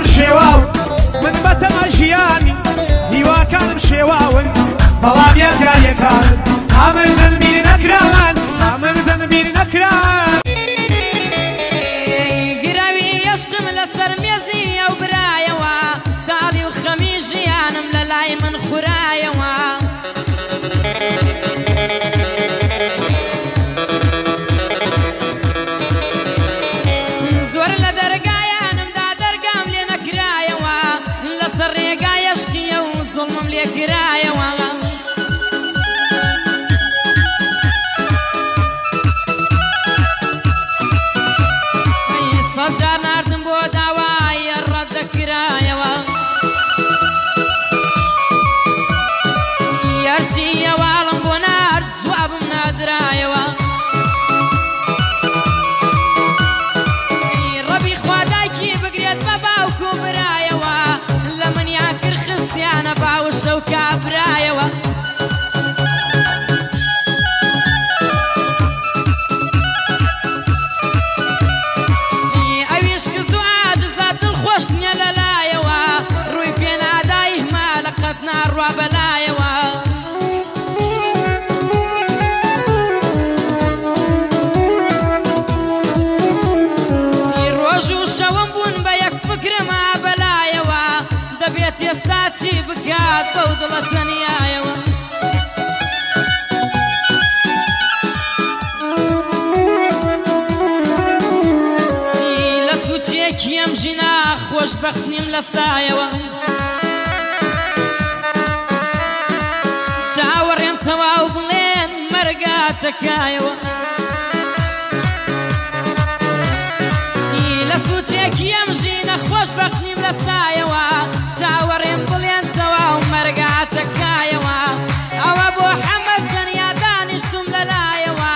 هیواکانم شێواون من بەتەمە ژیانی هیواکانم شێواون بەڵام یەکان ئامردن بیر نەکراوان ئامردن بیر نەکراوان گراوی عشقم لەسەر مێزی ئەو برایەوە داڵی و خەمی ژیانم لە لای من خورایەوە زۆر لە دەرگایانمدا دەرگام لێ نەکرایەوە لەسەر ڕێگای عشقیە و زوڵمم لێ کرایەوە سەجار ناردم بۆ داوای ڕەتدەکرایەوە یارچی هەواڵم بۆ نارد جوابم نادرایەوە ڕەبی خوادایکی بگرێت بە باوکو و برایەوە لە منیان کرد خستیانە باوشە و کابرایەوە ئەویش کز و عاجزە دڵخۆش نییە لەلایەوە ڕووی پێ نادای هەمالە قەت ناڕوا بەلایەوە ڕۆژ و شەوم بوون بە یەک فکرما بەلایەوە دەبێت ئێستا چی بکات بەو دڵە تەنیایەوە لە سوچێکی ئەم ژینا خۆشبەخت نیم لە سایەوە چاوەڕێم تەواو بڵێن مەرگاتەکایەوە لە سوچێکی ئەم ژینە خۆشبەخت نیم لە سایەوە چاوەڕێم بڵێن تەواو مەرگاتەکایەوە ئەوە بۆ حەمەد تەنیا دانیشتم لەلایەوە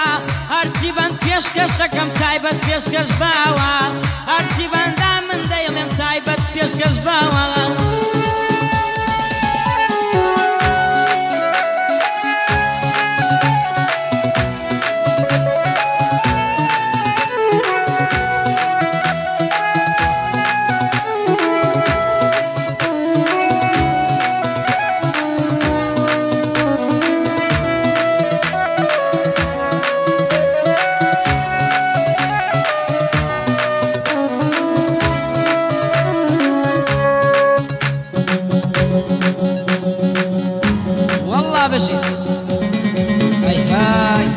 هەرچی بەند پێشکەشەکەم تایبەت پێشکەش باوە هەرچی بەندا من دەیڵێم تایبەت پێشکەش باوە والله بشي هاي هاي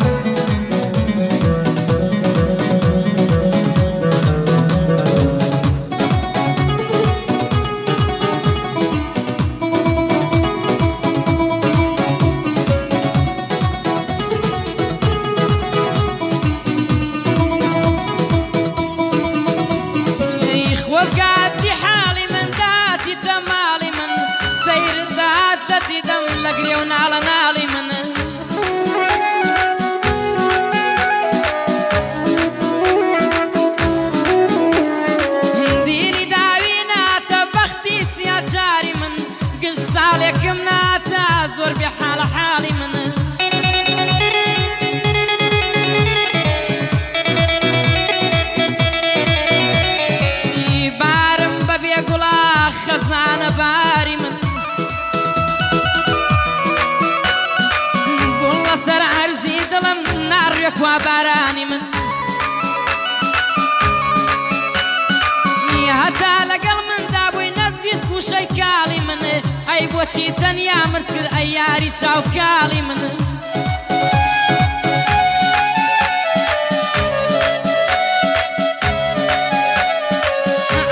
خۆزگاتی حاڵی من داتی دەماڵی من سەیر دات دەتی دەم لە گرێ و ناڵە ناڵی من بیری داوی ناتە بەختی سیاجاری من گشت ساڵێکم ناتە زۆر بێ حاڵە حاڵی من بارم بەبێ گوڵا خەزانە باری من گوڵ لەسەر عەرزی دڵم ناڕوێ کوا بارانی من هەتا لەگەڵ مندا بووی نەتویست وشەی کاڵی من ئەی بۆچی تەنیا من کرد ئەی یاری چاوکاڵی من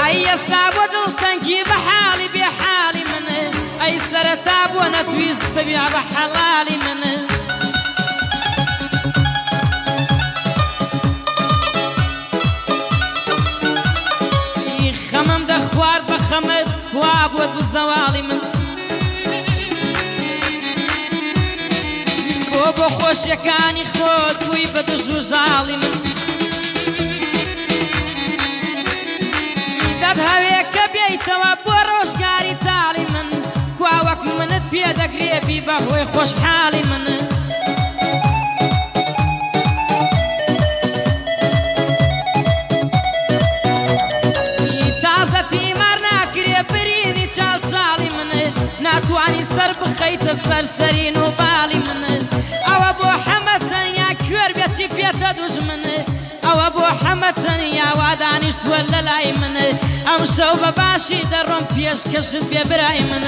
ئەی ئێستا بۆ دڵتەنگی بە حاڵی بێ حاڵی من ئەی سەرەتا بۆ نەتویست ببیا بە حەڵاڵی من خەمم دەخوارد بە خەمت وا بووە دوو زەواڵی من بۆ خۆشیەکانی خۆت بووی بە دژ و ژاڵی من دەت هەوێ کە بێیتەوە بۆ ڕۆژگاری تاڵی من کوا وەک منت پێدەگرێ بی بەهۆی خۆشحاڵی من تازە تیمار ناکە بخەیتە سەرسەرین و باڵی من ئەوە بۆ حەمە تەنیا کوێر بێکی پێتە دوژمن ئەوە بۆ حەمە تەنیا وا دانیشتووە لە لای من ئەم شەو بە باشی دەڕۆم پێشکەشت بێ برای من